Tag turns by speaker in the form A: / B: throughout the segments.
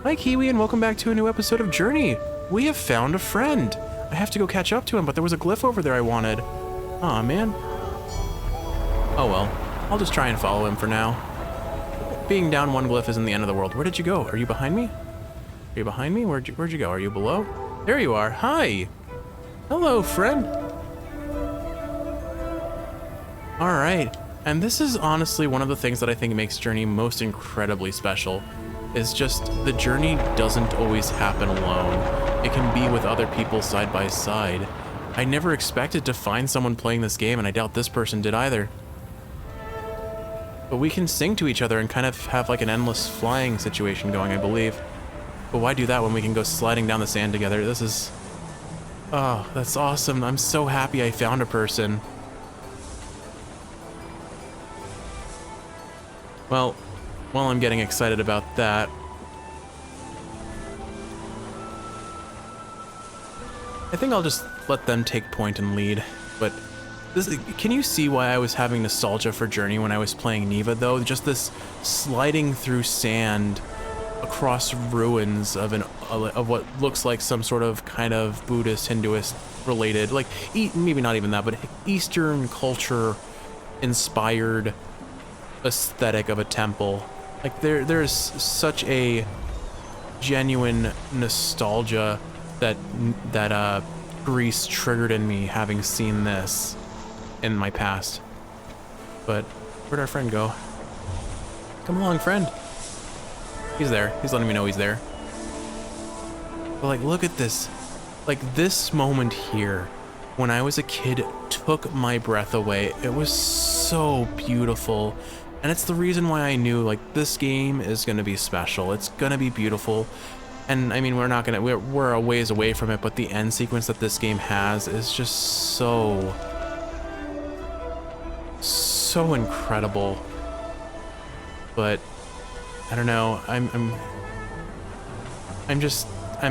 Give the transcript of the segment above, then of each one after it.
A: Hi Kiwi, and welcome back to a new episode of Journey. We have found a friend. I have to go catch up to him, but there was a glyph over there I wanted. Aw, man. Oh well, I'll just try and follow him for now. Being down one glyph isn't the end of the world. Where did you go? Are you behind me? Are you behind me? Where'd you go? Are you below? There you are. Hi. Hello, friend. All right. And this is honestly one of the things that I think makes Journey most incredibly special. Is just the journey doesn't always happen alone. It can be with other people side by side. I never expected to find someone playing this game, and I doubt this person did either. But we can sing to each other and kind of have like an endless flying situation going, I believe. But why do that when we can go sliding down the sand together? This is... oh, that's awesome. I'm so happy I found a person. Well, while I'm getting excited about that, I think I'll just let them take point and lead. But this, can you see why I was having nostalgia for Journey when I was playing Neva though? Just this sliding through sand across ruins of what looks like some sort of kind of Buddhist, Hinduist related, like maybe not even that, but Eastern culture inspired aesthetic of a temple. Like there's such a genuine nostalgia that Greece triggered in me having seen this in my past. But where'd our friend go? Come along, friend. He's there. He's letting me know he's there. But like, look at this. Like this moment here, when I was a kid, took my breath away. It was so beautiful. And it's the reason why I knew like this game is gonna be special. It's gonna be beautiful. And I mean, we're a ways away from it, but the end sequence that this game has is just so incredible. But I don't know, I'm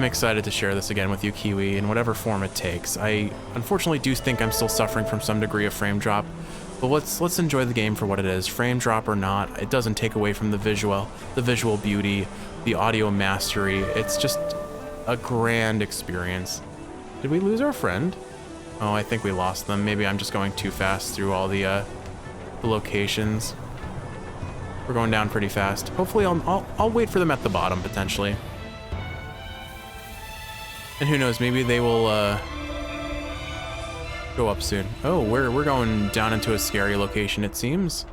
A: excited to share this again with you, Kiwi, in whatever form it takes. I unfortunately do think I'm still suffering from some degree of frame drop. But let's enjoy the game for what it is. Frame drop or not, it doesn't take away from the visual beauty, the audio mastery. It's just a grand experience. Did we lose our friend? Oh, I think we lost them. Maybe I'm just going too fast through all the locations. We're going down pretty fast. Hopefully I'll wait for them at the bottom potentially. And who knows, maybe they will go up soon. Oh, we're going down into a scary location, it seems.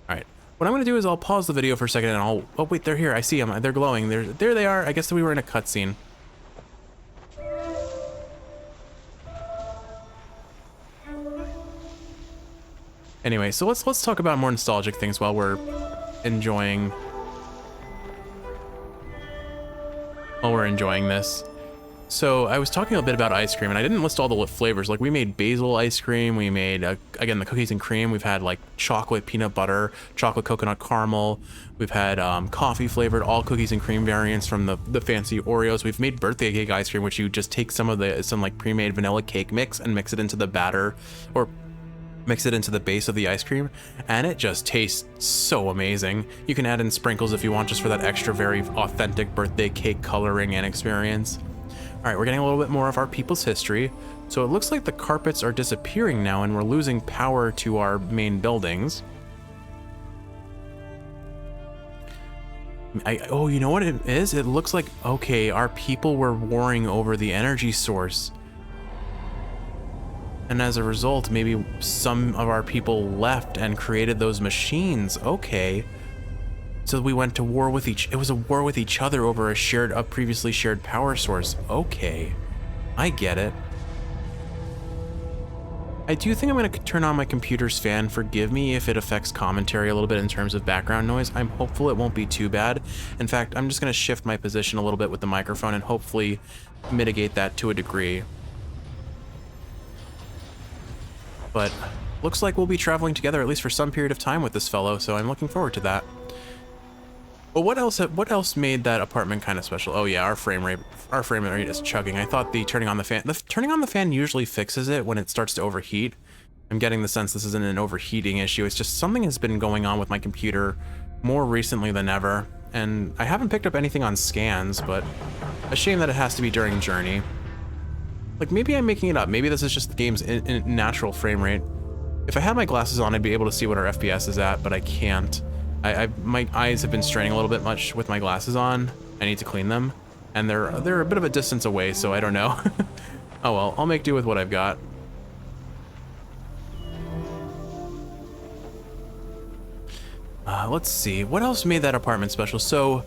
A: All right, what I'm gonna do is I'll pause the video for a second and oh wait, they're here. I see them. They're glowing. There they are. I guess we were in a cutscene. Anyway, so let's talk about more nostalgic things while we're enjoying this. So I was talking a bit about ice cream, and I didn't list all the flavors. Like we made basil ice cream, we made again the cookies and cream. We've had like chocolate peanut butter, chocolate coconut caramel. We've had coffee flavored, all cookies and cream variants from the fancy Oreos. We've made birthday cake ice cream, which you just take some like pre-made vanilla cake mix and mix it into the batter, or mix it into the base of the ice cream, and it just tastes so amazing. You can add in sprinkles if you want, just for that extra very authentic birthday cake coloring and experience. All right, we're getting a little bit more of our people's history. So it looks like the carpets are disappearing now and we're losing power to our main buildings. Oh, you know what it is? It looks like, okay, our people were warring over the energy source. And as a result, maybe some of our people left and created those machines. Okay. So we went to war with it was a war with each other over a previously shared power source. Okay, I get it. I do think I'm gonna turn on my computer's fan. Forgive me if it affects commentary a little bit in terms of background noise. I'm hopeful it won't be too bad. In fact, I'm just gonna shift my position a little bit with the microphone and hopefully mitigate that to a degree. But looks like we'll be traveling together at least for some period of time with this fellow, so I'm looking forward to that. But what else made that apartment kind of special? Oh yeah, our frame rate is chugging. I thought turning on the fan usually fixes it when it starts to overheat. I'm getting the sense this isn't an overheating issue. It's just something has been going on with my computer more recently than ever. and I haven't picked up anything on scans, but a shame that it has to be during Journey. Like, maybe I'm making it up. Maybe this is just the game's in natural frame rate. If I had my glasses on, I'd be able to see what our FPS is at, but I can't. My eyes have been straining a little bit much with my glasses on. I need to clean them, and they're a bit of a distance away, so I don't know. Oh well, I'll make do with what I've got. Let's see, what else made that apartment special? So,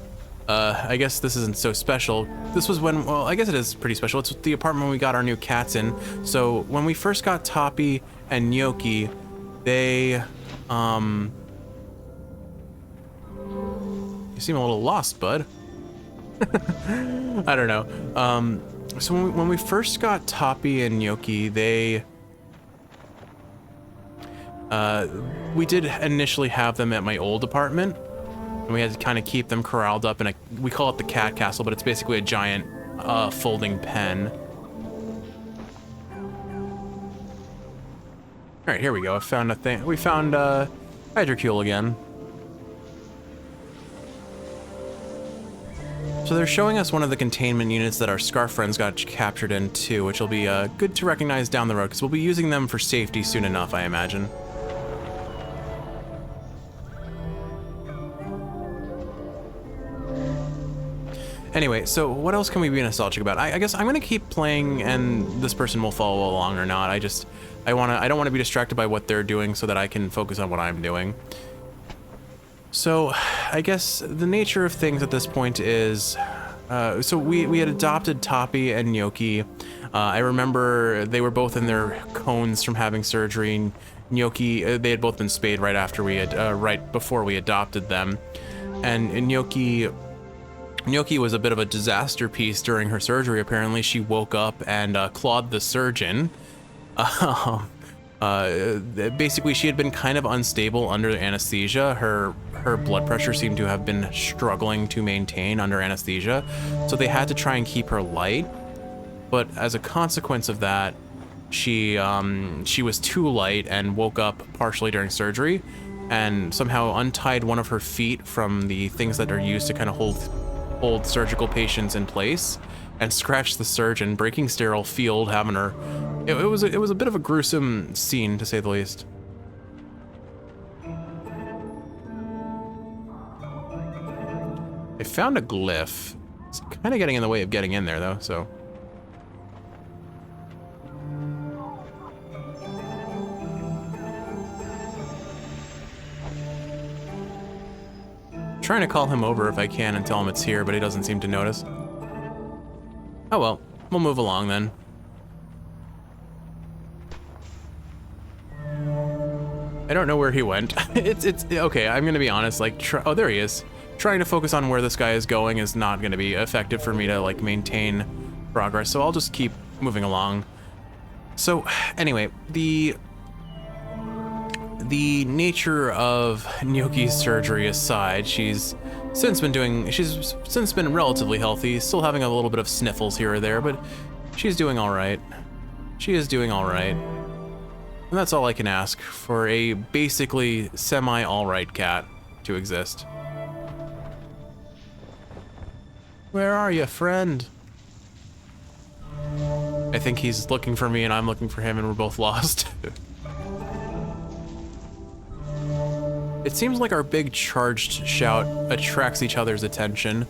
A: I guess this isn't so special. This was when, well, I guess it is pretty special. It's the apartment we got our new cats in. So, when we first got Toppy and Gnocchi, they, you seem a little lost, bud. I don't know. So when we first got Toppy and Gnocchi, we did initially have them at my old apartment, and we had to kind of keep them corralled up in a, we call it the cat castle, but it's basically a giant folding pen. All right, here we go. I found a thing. We found hydrocule again. So they're showing us one of the containment units that our Scarf friends got captured in too, which will be good to recognize down the road, because we'll be using them for safety soon enough, I imagine. Anyway, so what else can we be nostalgic about? I guess I'm gonna keep playing, and this person will follow along or not. I don't want to be distracted by what they're doing so that I can focus on what I'm doing. So, I guess the nature of things at this point is, so we had adopted Toppy and Gnocchi. I remember they were both in their cones from having surgery. And Gnocchi, they had both been spayed right after we had, right before we adopted them. And Gnocchi was a bit of a disaster piece during her surgery. Apparently, she woke up and clawed the surgeon. Basically, she had been kind of unstable under anesthesia. Her blood pressure seemed to have been struggling to maintain under anesthesia, so they had to try and keep her light. But as a consequence of that, she was too light and woke up partially during surgery, and somehow untied one of her feet from the things that are used to kind of hold surgical patients in place, and scratched the surgeon, breaking sterile field, having her. It was a bit of a gruesome scene, to say the least. I found a glyph. It's kind of getting in the way of getting in there, though, so. I'm trying to call him over if I can and tell him it's here, but he doesn't seem to notice. Oh well, we'll move along then. I don't know where he went. it's okay, I'm gonna be honest, like, oh, there he is. Trying to focus on where this guy is going is not gonna be effective for me to, like, maintain progress, so I'll just keep moving along. So, anyway, the nature of Gnocchi's surgery aside, she's since been relatively healthy, still having a little bit of sniffles here or there, but she's doing all right. She is doing all right. And that's all I can ask for a basically semi-all-right cat to exist. Where are you, friend? I think he's looking for me and I'm looking for him and we're both lost. It seems like our big charged shout attracts each other's attention.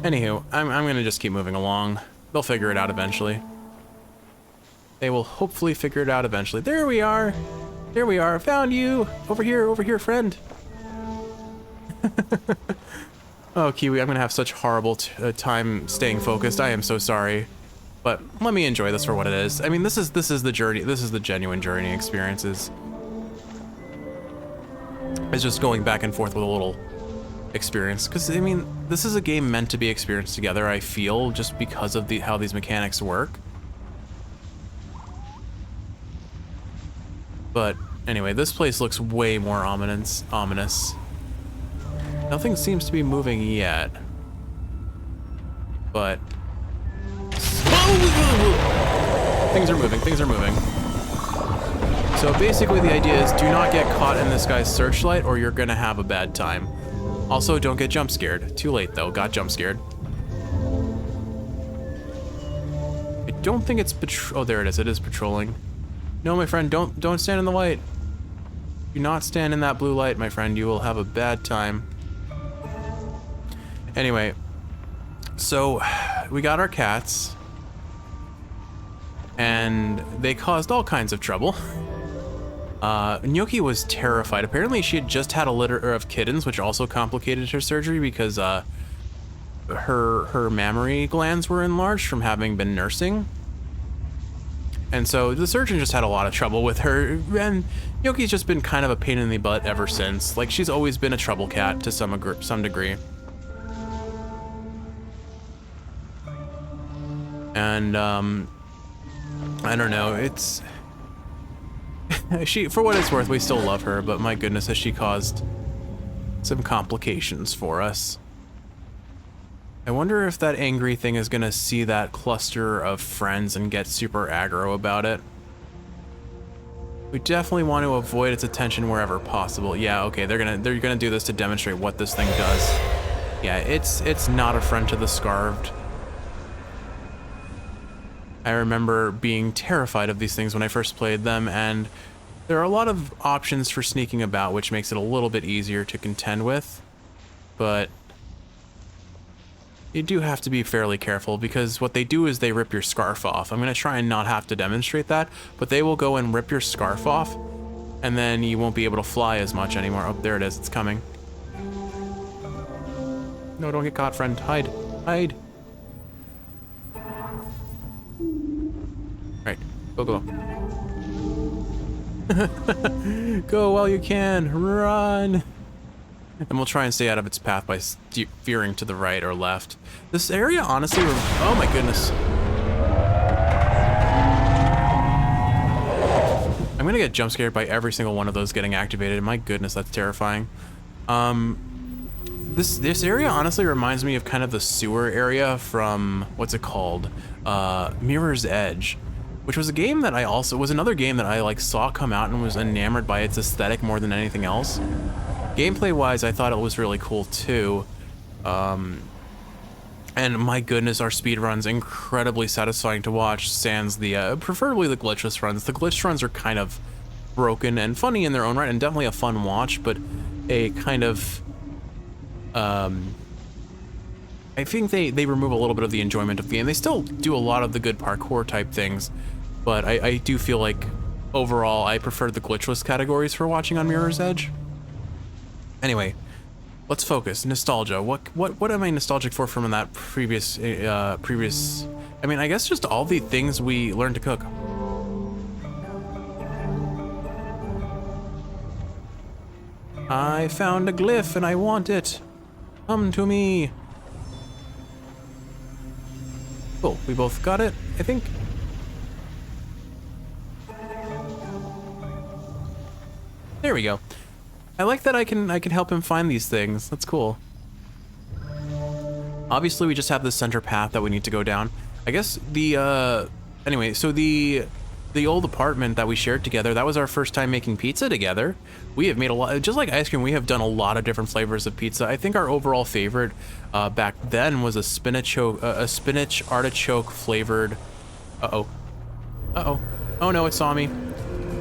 A: Anywho, I'm gonna just keep moving along. They'll figure it out eventually. They will hopefully figure it out eventually. There we are! There we are, found you! Over here, friend! Oh, Kiwi, I'm gonna have such horrible time staying focused. I am so sorry. But let me enjoy this for what it is. I mean, this is the journey, this is the genuine journey experiences. It's just going back and forth with a little experience. Because, I mean, this is a game meant to be experienced together, I feel, just because of how these mechanics work. But anyway, this place looks way more ominous. Nothing seems to be moving yet. But things are moving. So basically the idea is do not get caught in this guy's searchlight or you're gonna have a bad time. Also, don't get jump scared. Too late though, got jump scared. I don't think it's oh, there it is patrolling. No, my friend, don't stand in the light. Do not stand in that blue light, my friend, you will have a bad time. Anyway, so we got our cats and they caused all kinds of trouble. Gnocchi was terrified. Apparently she had just had a litter of kittens, which also complicated her surgery because her mammary glands were enlarged from having been nursing. And so the surgeon just had a lot of trouble with her, and Gnocchi's just been kind of a pain in the butt ever since. Like, she's always been a trouble cat to some degree. And, I don't know, it's... for what it's worth, we still love her, but my goodness, has she caused some complications for us. I wonder if that angry thing is gonna see that cluster of friends and get super aggro about it. We definitely want to avoid its attention wherever possible. Yeah, okay, they're gonna do this to demonstrate what this thing does. Yeah, it's not a friend to the Scarved. I remember being terrified of these things when I first played them, and there are a lot of options for sneaking about, which makes it a little bit easier to contend with, but you do have to be fairly careful because what they do is they rip your scarf off. I'm gonna try and not have to demonstrate that, but they will go and rip your scarf off, and then you won't be able to fly as much anymore. Oh, there it is, it's coming. No, don't get caught, friend. Hide, hide. Right, go. Go while you can, run. And we'll try and stay out of its path by veering to the right or left. This area, honestly, oh my goodness. I'm gonna get jump scared by every single one of those getting activated. My goodness, that's terrifying. This area honestly reminds me of kind of the sewer area from, what's it called? Mirror's Edge, which was a game that was another game that I like saw come out and was enamored by its aesthetic more than anything else. Gameplay wise, I thought it was really cool too. And my goodness, our speedrun's incredibly satisfying to watch, sans the, preferably the glitchless runs. The glitch runs are kind of broken and funny in their own right, and definitely a fun watch, but a kind of, I think they remove a little bit of the enjoyment of the game. They still do a lot of the good parkour type things, but I do feel like overall I prefer the glitchless categories for watching on Mirror's Edge. Anyway, let's focus. Nostalgia. What am I nostalgic for from that previous, I mean, I guess just all the things we learned to cook. I found a glyph and I want it. Come to me. Cool, we both got it, I think. There we go. I like that I can help him find these things. That's cool. Obviously, we just have the center path that we need to go down. I guess the anyway, so the old apartment that we shared together, that was our first time making pizza together. We have made a lot, just like ice cream, we have done a lot of different flavors of pizza. I think our overall favorite back then was a spinach artichoke flavored. Oh no, it saw me.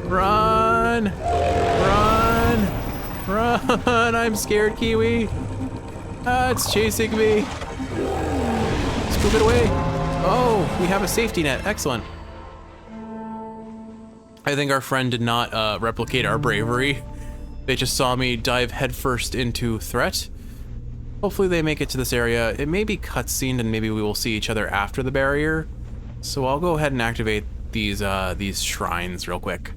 A: Run! I'm scared, Kiwi. It's chasing me. Scoop it away. Oh, we have a safety net. Excellent. I think our friend did not replicate our bravery. They just saw me dive headfirst into threat. Hopefully they make it to this area. It may be cutscened and maybe we will see each other after the barrier. So I'll go ahead and activate these shrines real quick.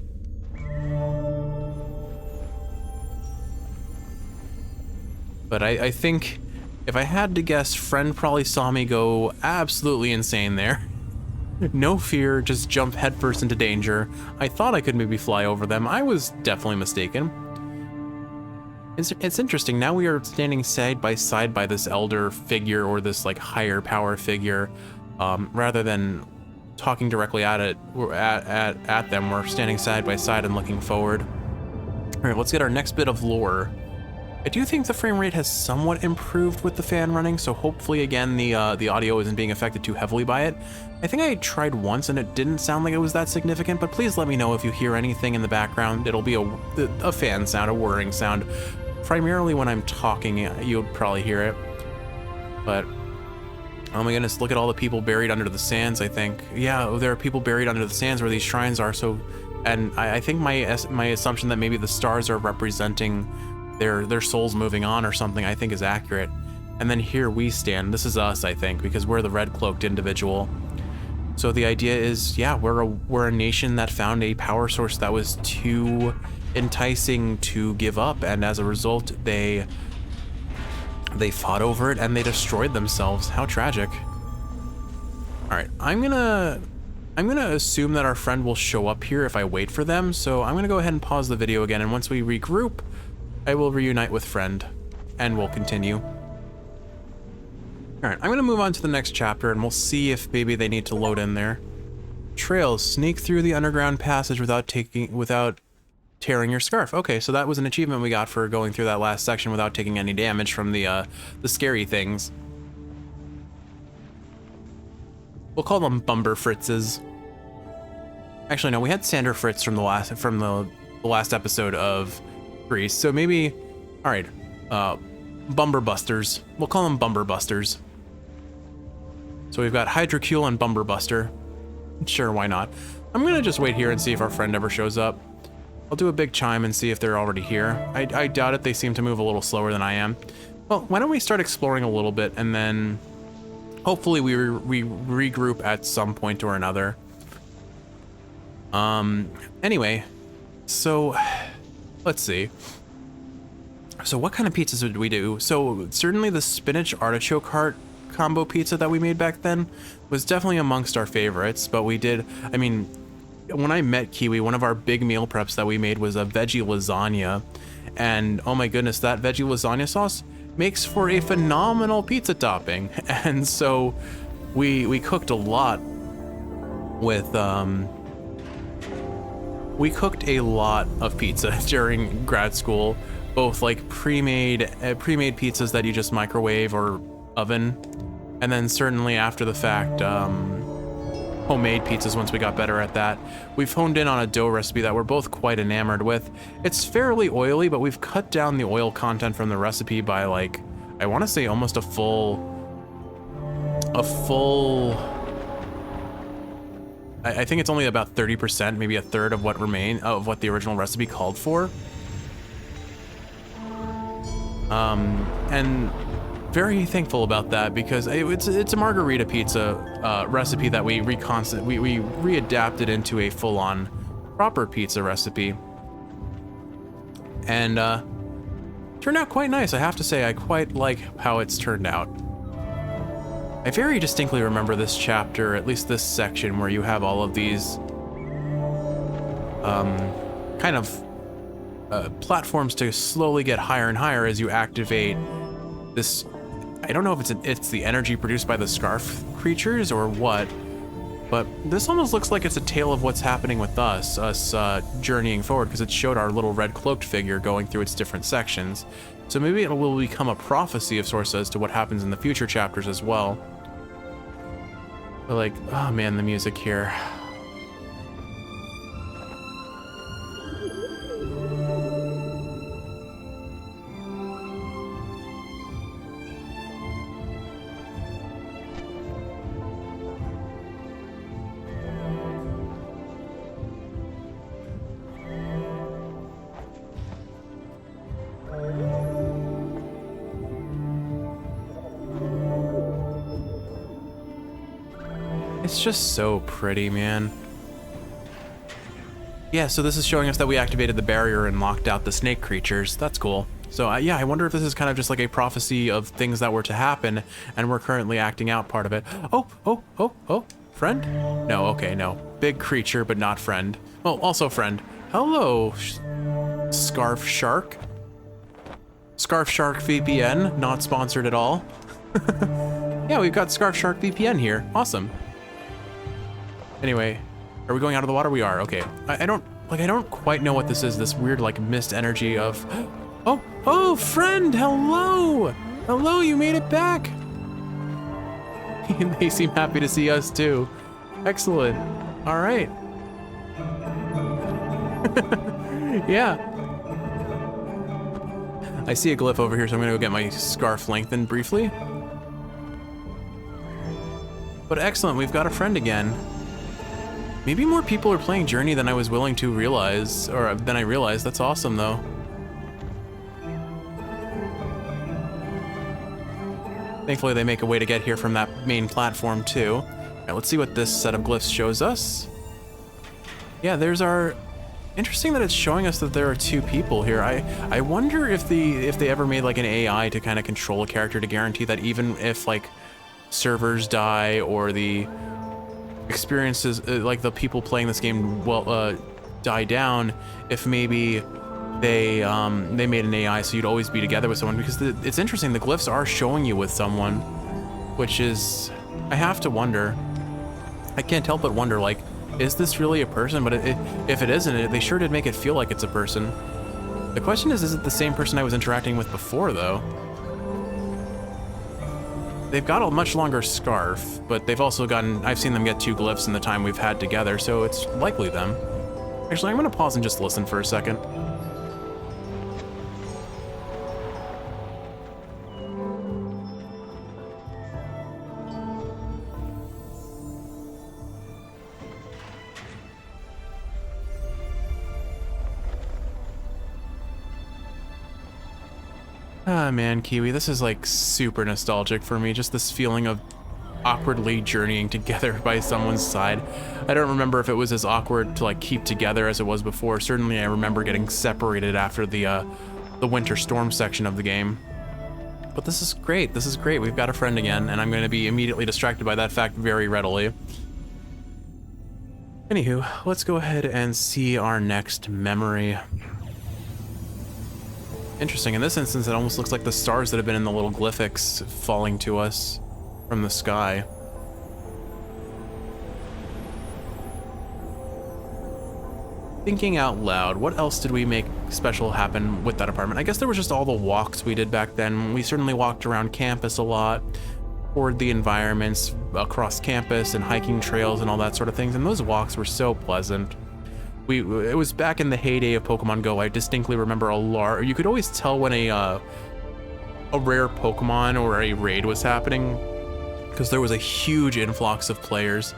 A: But I think if I had to guess, friend probably saw me go absolutely insane there. No fear, just jump headfirst into danger. I thought I could maybe fly over them. I was definitely mistaken. It's interesting, now we are standing side by side by this elder figure or this like higher power figure, rather than talking directly at it. We're at them. We're standing side by side and looking forward. All right, let's get our next bit of lore. I do think the frame rate has somewhat improved with the fan running, so hopefully again the audio isn't being affected too heavily by it. I think I tried once and it didn't sound like it was that significant, but please let me know if you hear anything in the background. It'll be a fan sound, a whirring sound. Primarily when I'm talking, you'll probably hear it. But oh my goodness, look at all the people buried under the sands, I think. Yeah, there are people buried under the sands where these shrines are, so... And I think my assumption that maybe the stars are representing their souls moving on or something, I think is accurate. And then here we stand. This is us, I think, because we're the red-cloaked individual. So the idea is, yeah, we're a nation that found a power source that was too enticing to give up, and as a result, they fought over it and they destroyed themselves. How tragic. All right, I'm gonna assume that our friend will show up here if I wait for them, so I'm gonna go ahead and pause the video again, and once we regroup, I will reunite with friend, and we'll continue. All right, I'm gonna move on to the next chapter, and we'll see if maybe they need to load in there. Trails, sneak through the underground passage without tearing your scarf. Okay, so that was an achievement we got for going through that last section without taking any damage from the scary things. We'll call them Bumber Fritzes. Actually, no, we had Sander Fritz from the last episode of Grease, so maybe, all right, Bumber Busters. We'll call them Bumber Busters. So we've got Hydrocule and Bumber Buster. Sure, why not? I'm gonna just wait here and see if our friend ever shows up. I'll do a big chime and see if they're already here. I doubt it. They seem to move a little slower than I am. Well, why don't we start exploring a little bit, and then hopefully we regroup at some point or another. Anyway, so let's see. So what kind of pizzas did we do? So certainly the spinach artichoke heart combo pizza that we made back then was definitely amongst our favorites, but we did, I mean, when I met Kiwi, one of our big meal preps that we made was a veggie lasagna, and oh my goodness, that veggie lasagna sauce makes for a phenomenal pizza topping. And so we cooked a lot with we cooked a lot of pizza during grad school, both like pre-made pizzas that you just microwave or oven, and then certainly after the fact homemade pizzas once we got better at that. We've honed in on a dough recipe that we're both quite enamored with. It's fairly oily, but we've cut down the oil content from the recipe by, like, I want to say almost a full I think it's only about 30%, maybe a third of what the original recipe called for. And very thankful about that, because it's a margarita pizza recipe that we readapted into a full-on proper pizza recipe, and turned out quite nice. I have to say, I quite like how it's turned out. I very distinctly remember this chapter, at least this section, where you have all of these kind of platforms to slowly get higher and higher as you activate this. I don't know if it's the energy produced by the scarf creatures or what, but this almost looks like it's a tale of what's happening with us journeying forward, because it showed our little red cloaked figure going through its different sections. So maybe it will become a prophecy of sorts as to what happens in the future chapters as well. But like, oh man, the music here. It's just so pretty, man. Yeah, so this is showing us that we activated the barrier and locked out the snake creatures. That's cool. So yeah, I wonder if this is kind of just like a prophecy of things that were to happen, and we're currently acting out part of it. Oh, friend? No, okay, no. Big creature, but not friend. Well, also friend. Hello, Scarf Shark. Scarf Shark VPN, not sponsored at all. Yeah, we've got Scarf Shark VPN here. Awesome. Anyway, are we going out of the water? We are. Okay. I don't quite know what this is. This weird like mist energy of. Oh, friend, hello. Hello, you made it back. They seem happy to see us too. Excellent. All right. Yeah. I see a glyph over here, so I'm gonna go get my scarf lengthened briefly. But excellent, we've got a friend again. Maybe more people are playing Journey than I was willing to realize, or than I realized. That's awesome though. Thankfully they make a way to get here from that main platform too. All right, let's see what this set of glyphs shows us. Yeah, there's our... Interesting that it's showing us that there are two people here. I wonder if they ever made like an AI to kind of control a character to guarantee that even if like servers die or the experiences, like the people playing this game die down, if maybe they made an AI so you'd always be together with someone, because it's interesting, the glyphs are showing you with someone, which is, I have to wonder. I can't help but wonder, like, is this really a person? But if it isn't, they sure did make it feel like it's a person. The question is it the same person I was interacting with before, though? They've got a much longer scarf, but they've also gotten... I've seen them get 2 glyphs in the time we've had together, so it's likely them. Actually, I'm gonna pause and just listen for a second. Ah, man, Kiwi, this is like super nostalgic for me. Just this feeling of awkwardly journeying together by someone's side. I don't remember if it was as awkward to like keep together as it was before. Certainly I remember getting separated after the winter storm section of the game. But this is great. This is great. We've got a friend again, and I'm going to be immediately distracted by that fact very readily. Anywho, let's go ahead and see our next memory. Interesting. In this instance, it almost looks like the stars that have been in the little glyphics falling to us from the sky. Thinking out loud, what else did we make special happen with that apartment? I guess there was just all the walks we did back then. We certainly walked around campus a lot, toured the environments across campus and hiking trails and all that sort of things, and those walks were so pleasant. It was back in the heyday of Pokemon Go. I distinctly remember you could always tell when a rare Pokemon or a raid was happening, because there was a huge influx of players.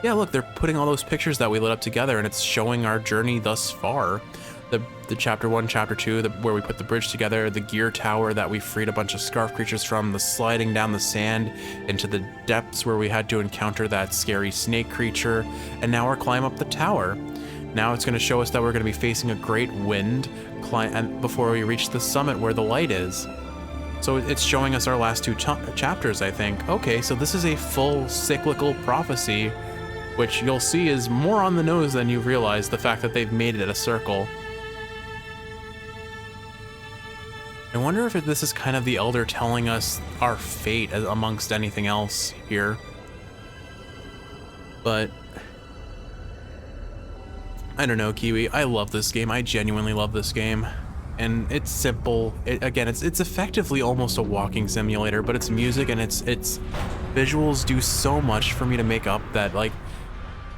A: Yeah, look, they're putting all those pictures that we lit up together, and it's showing our journey thus far. The chapter 1, chapter 2, where we put the bridge together, the gear tower that we freed a bunch of scarf creatures from, the sliding down the sand into the depths where we had to encounter that scary snake creature, and now our climb up the tower. Now it's going to show us that we're going to be facing a great wind before we reach the summit where the light is. So it's showing us our last 2 chapters, I think. Okay, so this is a full cyclical prophecy, which you'll see is more on the nose than you realize, the fact that they've made it a circle. I wonder if this is kind of the Elder telling us our fate amongst anything else here. But I don't know, Kiwi. I love this game. I genuinely love this game. And it's simple. Again, it's effectively almost a walking simulator, but its music and its visuals do so much for me to make up that, like,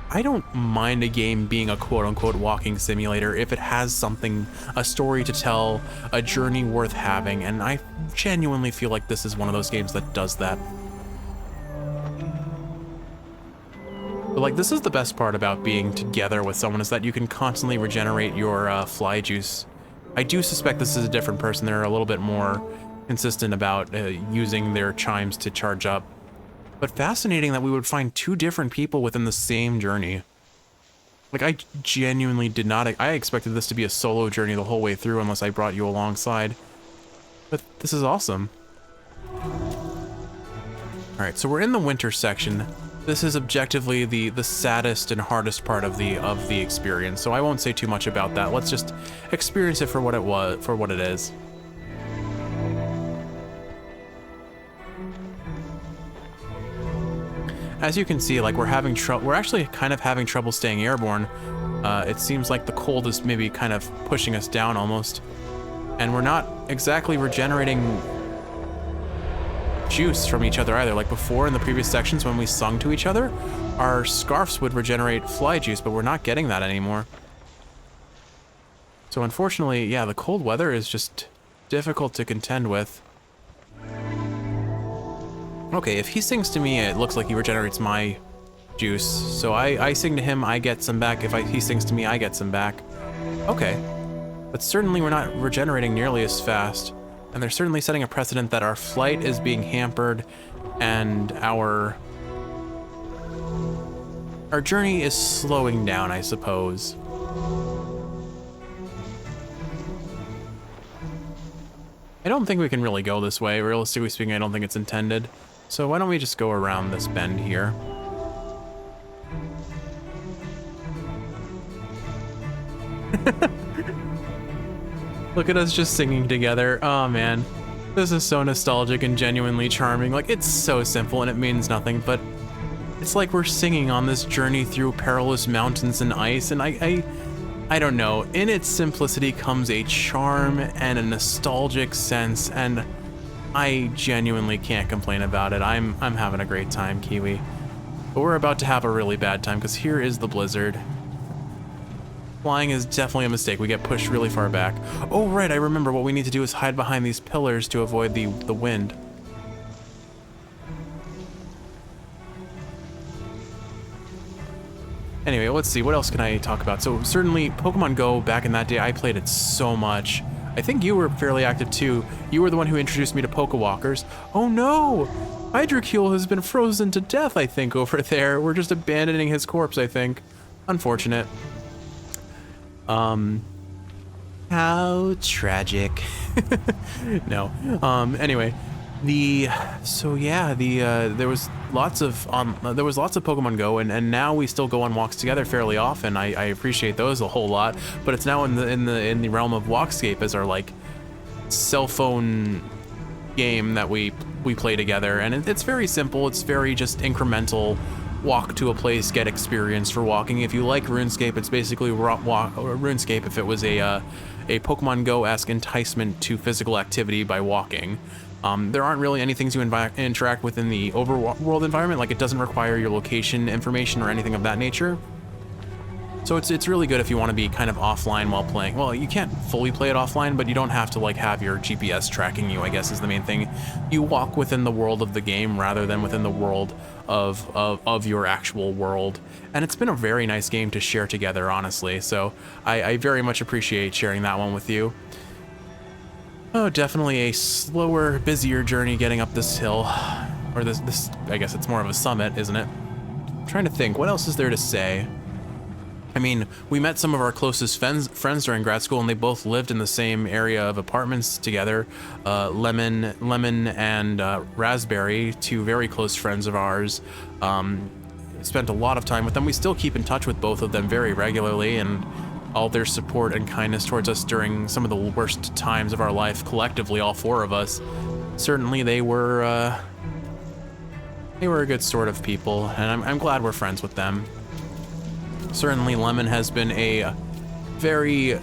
A: I don't mind a game being a quote-unquote walking simulator if it has something, a story to tell, a journey worth having, and I genuinely feel like this is one of those games that does that. But like, this is the best part about being together with someone, is that you can constantly regenerate your fly juice. I do suspect this is a different person. They're a little bit more consistent about using their chimes to charge up. But fascinating that we would find 2 different people within the same journey. Like, I genuinely did not... I expected this to be a solo journey the whole way through unless I brought you alongside. But this is awesome. Alright, so we're in the winter section. This is objectively the saddest and hardest part of the experience, so I won't say too much about that. Let's just experience it for what it is. as you can see, like, we're actually kind of having trouble staying airborne. It seems like the cold is maybe kind of pushing us down almost. And we're not exactly regenerating juice from each other either. Like before in the previous sections when we sung to each other, our scarfs would regenerate fly juice, but we're not getting that anymore. So unfortunately, yeah, the cold weather is just difficult to contend with. Okay, if he sings to me, it looks like he regenerates my juice. So I sing to him, I get some back. If he sings to me, I get some back. Okay. But certainly we're not regenerating nearly as fast. And they're certainly setting a precedent that our flight is being hampered and our journey is slowing down, I suppose. I don't think we can really go this way. Realistically speaking, I don't think it's intended. So why don't we just go around this bend here? Look at us just singing together. Oh man, this is so nostalgic and genuinely charming. Like, it's so simple and it means nothing, but it's like we're singing on this journey through perilous mountains and ice, and I don't know. In its simplicity comes a charm and a nostalgic sense, and I genuinely can't complain about it. I'm having a great time, Kiwi. But we're about to have a really bad time because here is the blizzard. Flying is definitely a mistake. We get pushed really far back. Oh, right, I remember what we need to do is hide behind these pillars to avoid the wind. Anyway, let's see, what else can I talk about? So certainly Pokemon Go, back in that day, I played it so much. I think you were fairly active too. You were the one who introduced me to Pokewalkers. Oh no! Hydrocool has been frozen to death, I think, over there. We're just abandoning his corpse, I think. Unfortunate. How tragic. No. Anyway, there was lots of Pokemon Go, and now we still go on walks together fairly often. I appreciate those a whole lot, but it's now in the realm of Walkscape as our like cell phone game that we play together, and it's very simple. It's very just incremental. Walk to a place, get experience for walking. If you like RuneScape, it's basically RuneScape if it was a Pokemon Go-esque enticement to physical activity by walking. There aren't really any things you interact with in the overworld environment, like it doesn't require your location information or anything of that nature. So it's really good if you want to be kind of offline while playing. Well, you can't fully play it offline, but you don't have to like have your GPS tracking you, I guess is the main thing. You walk within the world of the game rather than within the world of your actual world. And it's been a very nice game to share together, honestly. So I very much appreciate sharing that one with you. Oh, definitely a slower, busier journey getting up this hill. Or this, I guess it's more of a summit, isn't it? I'm trying to think, what else is there to say? I mean, we met some of our closest friends during grad school, and they both lived in the same area of apartments together. Lemon and Raspberry, two very close friends of ours. Spent a lot of time with them. We still keep in touch with both of them very regularly, and all their support and kindness towards us during some of the worst times of our life, collectively, all four of us. Certainly, they were a good sort of people, and I'm glad we're friends with them. Certainly, Lemon has been a very,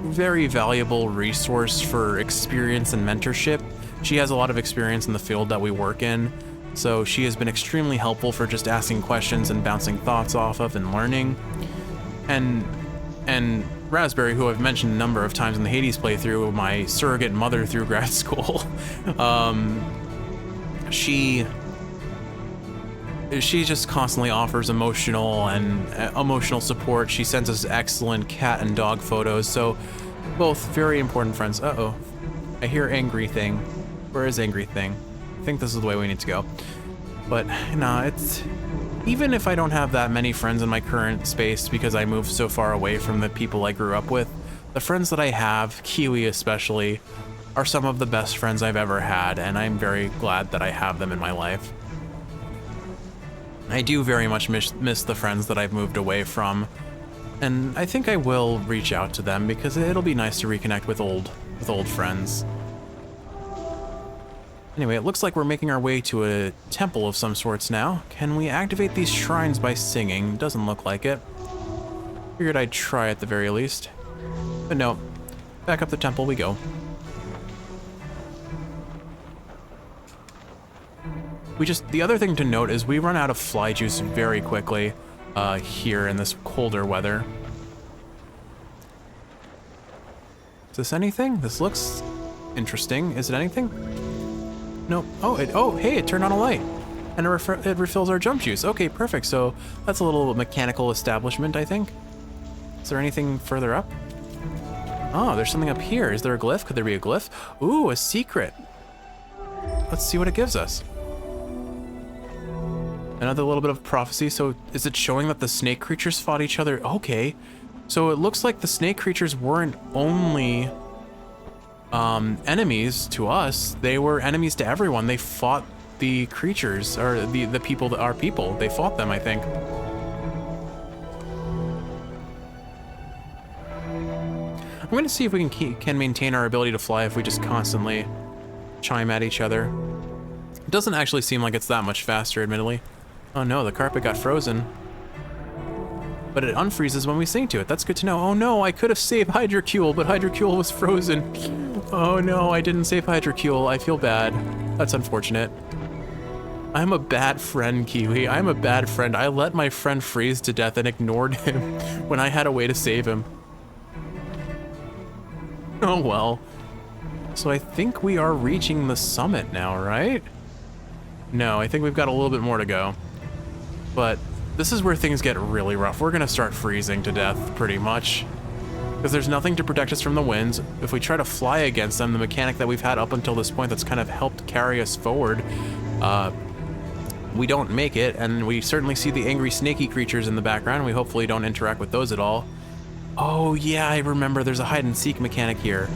A: very valuable resource for experience and mentorship. She has a lot of experience in the field that we work in, so she has been extremely helpful for just asking questions and bouncing thoughts off of and learning. And Raspberry, who I've mentioned a number of times in the Hades playthrough, my surrogate mother through grad school, she just constantly offers emotional support. She sends us excellent cat and dog photos, so both very important friends. Uh-oh, I hear angry thing. Where is angry thing? I think this is the way we need to go. But nah, it's, even if I don't have that many friends in my current space because I moved so far away from the people I grew up with, the friends that I have, Kiwi especially, are some of the best friends I've ever had, and I'm very glad that I have them in my life. I do very much miss the friends that I've moved away from, and I think I will reach out to them because it'll be nice to reconnect with old friends. Anyway, it looks like we're making our way to a temple of some sorts now. Can we activate these shrines by singing? Doesn't look like it. Figured I'd try at the very least. But no, back up the temple we go. The other thing to note is we run out of fly juice very quickly here in this colder weather. Is this anything? This looks interesting. Is it anything? Nope. Oh, hey, it turned on a light. And it refills our jump juice. Okay, perfect. So that's a little mechanical establishment, I think. Is there anything further up? Oh, there's something up here. Is there a glyph? Could there be a glyph? Ooh, a secret. Let's see what it gives us. Another little bit of prophecy. So is it showing that the snake creatures fought each other? Okay. So it looks like the snake creatures weren't only enemies to us. They were enemies to everyone. They fought the creatures, or the people that are people. They fought them, I think. I'm going to see if we can maintain our ability to fly if we just constantly chime at each other. It doesn't actually seem like it's that much faster, admittedly. Oh no, the carpet got frozen. But it unfreezes when we sing to it. That's good to know. Oh no, I could have saved Hydrocule, but Hydrocule was frozen. Oh no, I didn't save Hydrocule. I feel bad. That's unfortunate. I'm a bad friend, Kiwi. I'm a bad friend. I let my friend freeze to death and ignored him when I had a way to save him. Oh well. So I think we are reaching the summit now, right? No, I think we've got a little bit more to go. But this is where things get really rough. We're gonna start freezing to death, pretty much. Because there's nothing to protect us from the winds. If we try to fly against them, the mechanic that we've had up until this point that's kind of helped carry us forward, we don't make it, and we certainly see the angry snaky creatures in the background. We hopefully don't interact with those at all. Oh yeah, I remember there's a hide and seek mechanic here.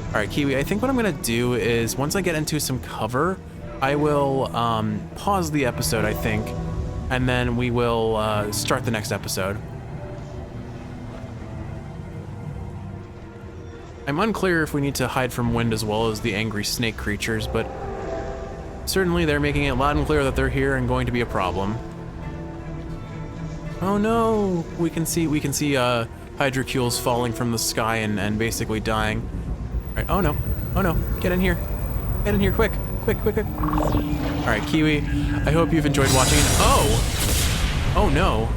A: All right, Kiwi, I think what I'm gonna do is once I get into some cover, I will pause the episode, I think, and then we will start the next episode. I'm unclear if we need to hide from wind as well as the angry snake creatures, but certainly they're making it loud and clear that they're here and going to be a problem. Oh no, we can see hydrocules falling from the sky and basically dying. All right, oh no, get in here, quick. All right, Kiwi, I hope you've enjoyed watching. Oh no,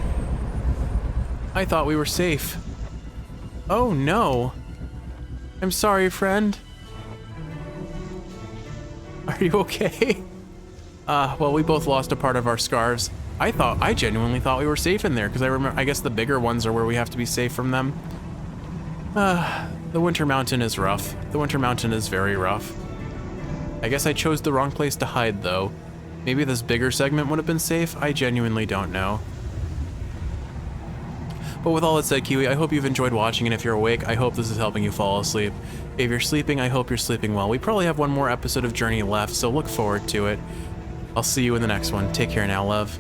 A: I thought we were safe. Oh no, I'm sorry, friend. Are you okay? Well, we both lost a part of our scarves. I genuinely thought we were safe in there, because I guess the bigger ones are where we have to be safe from them. The Winter Mountain is rough. The Winter Mountain is very rough. I guess I chose the wrong place to hide, though. Maybe this bigger segment would have been safe? I genuinely don't know. But with all that said, Kiwi, I hope you've enjoyed watching, and if you're awake, I hope this is helping you fall asleep. If you're sleeping, I hope you're sleeping well. We probably have one more episode of Journey left, so look forward to it. I'll see you in the next one. Take care now, love.